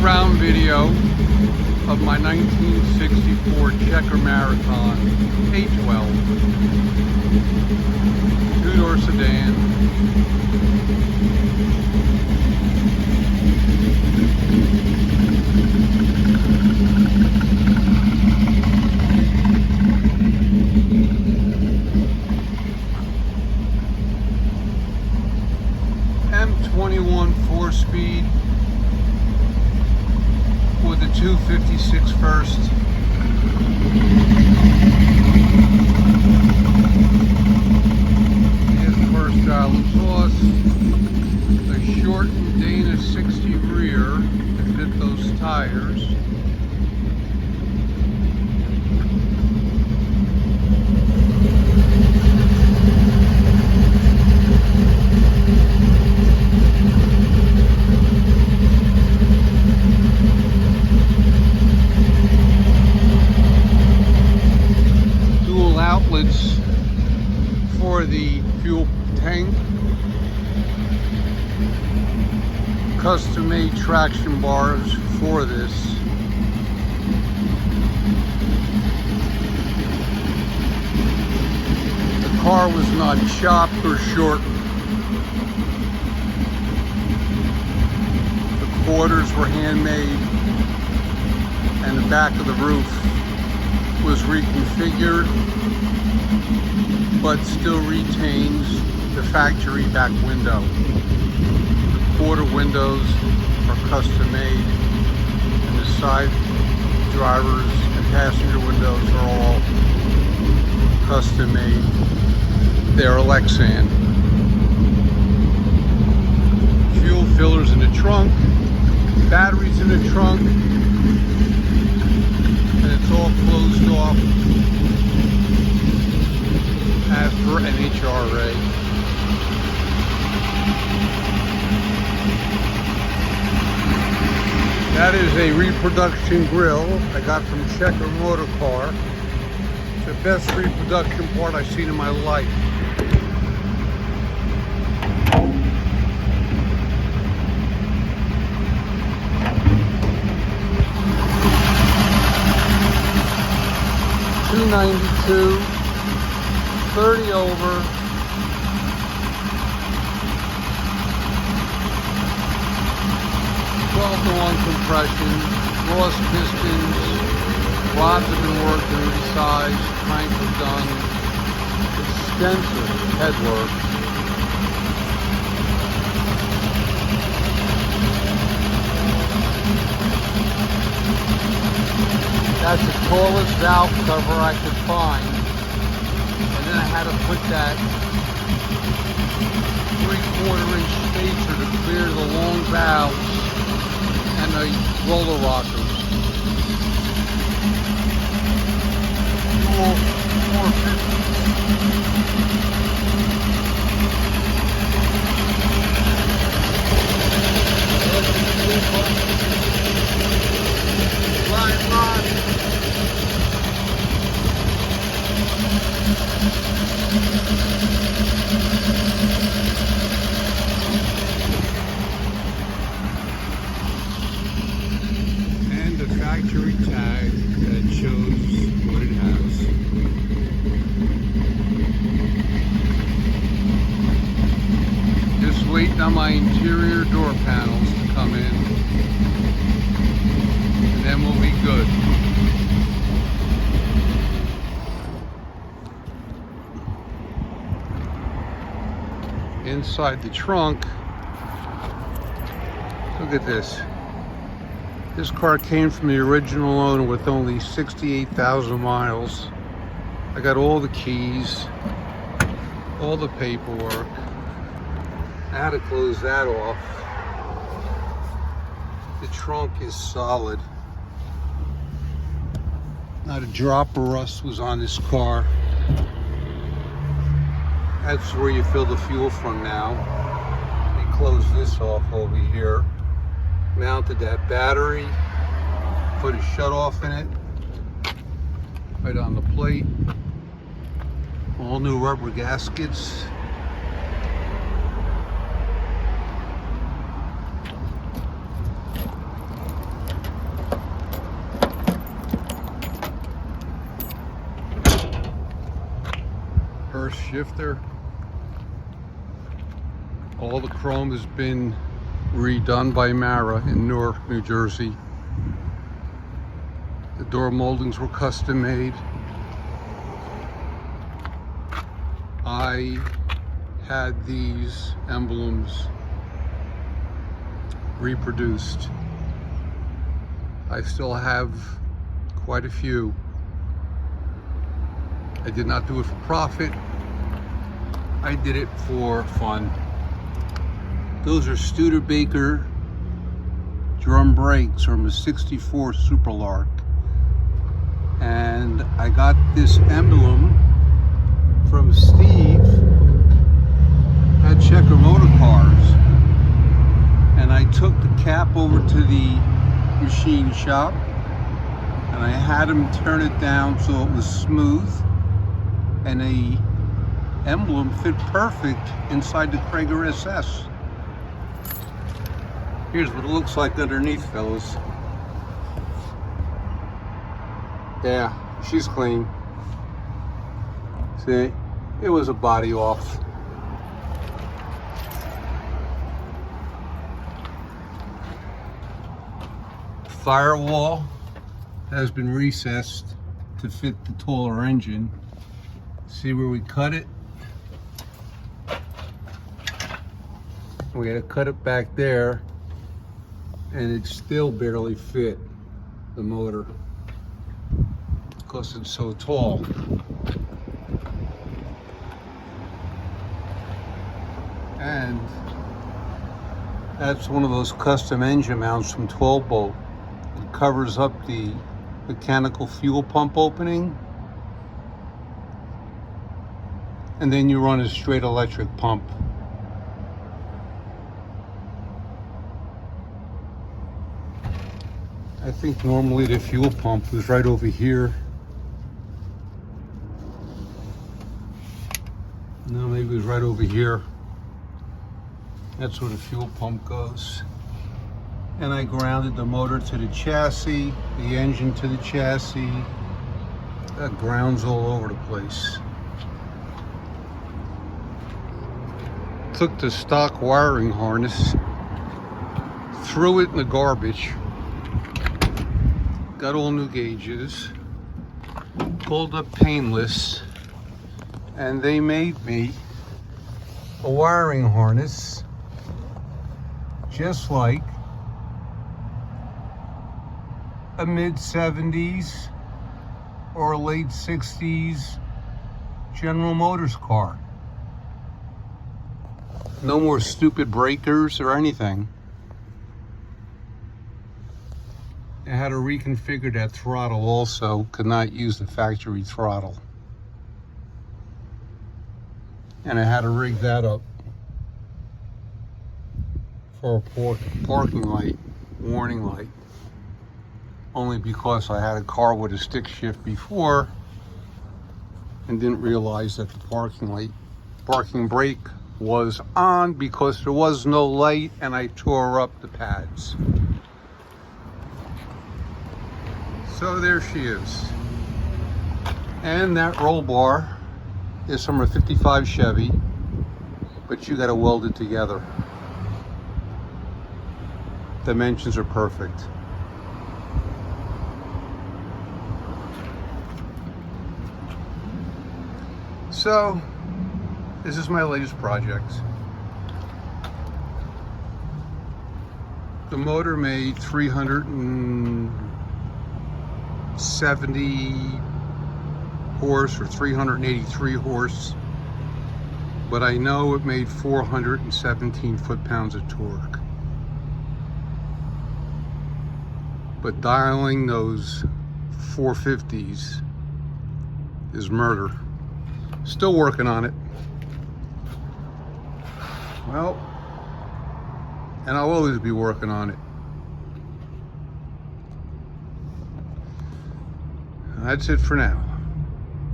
around video of my 1964 Checker Marathon 812 two-door sedan. M21 4-speed with a 256 first. Here's the first dial exhaust. A shortened Dana 60 rear to fit those tires. Outlets for the fuel tank, custom-made traction bars for this. The car was not chopped or shortened. The quarters were handmade and the back of the roof was reconfigured, but still retains the factory back window. The quarter windows are custom made, and the side drivers and passenger windows are all custom made. They're Lexan. Fuel fillers in the trunk, batteries in the trunk, and it's all closed off as per NHRA. That is a reproduction grill I got from Checker Motor Car. It's the best reproduction part I've seen in my life. $292. 30 over, 12-to-1 compression, lost pistons, rods have been worked and resized, crank was done, extensive headwork. That's the tallest valve cover I could find. And then I had to put that 3/4-inch spacer to clear the long valves and the roller rockers. Fuel 450. Line rod. And the factory tag that shows what it has. Just waiting on my interior door panels to come in, and then we'll be good. Inside the trunk, look at this. This car came from the original owner with only 68,000 miles. I got all the keys, all the paperwork. I had to close that off. The trunk is solid. Not a drop of rust was on this car. That's where you fill the fuel from now. We close this off over here. Mounted that battery. Put a shut off in it. Right on the plate. All new rubber gaskets. shifter. All the chrome has been redone by Mara in Newark, New Jersey. The door moldings were custom made. I had these emblems reproduced. I still have quite a few. I did not do it for profit. I did it for fun. Those are Studebaker drum brakes from a '64 Superlark. And I got this emblem from Steve at Checker Motor Cars. And I took the cap over to the machine shop and I had him turn it down so it was smooth, and the emblem fit perfect inside the Krager SS. Here's what it looks like underneath, fellas. Yeah, she's clean. See, it was a body off. Firewall has been recessed to fit the taller engine. See where we cut it? We had to cut it back there, and it still barely fit the motor because it's so tall. And that's one of those custom engine mounts from 12 Bolt. It covers up the mechanical fuel pump opening, and then you run a straight electric pump. I think normally the fuel pump was right over here. No, maybe it was right over here. That's where the fuel pump goes. And I grounded the motor to the chassis, the engine to the chassis. That grounds all over the place. Took the stock wiring harness, threw it in the garbage, got all new gauges, pulled up painless, and they made me a wiring harness just like a mid-70s or late 60s General Motors car. No more stupid breakers or anything. I had to reconfigure that throttle also, could not use the factory throttle. And I had to rig that up for a parking light, warning light. Only because I had a car with a stick shift before and didn't realize that the parking brake was on because there was no light, and I tore up the pads. So there she is. And that roll bar is from a '55 Chevy, but you gotta weld it together. Dimensions are perfect. So, this is my latest project. The motor made 370 horse or 383 horse, but I know it made 417 foot-pounds of torque. But dialing those 450s is murder. Still working on it. Well, and I'll always be working on it. That's it for now.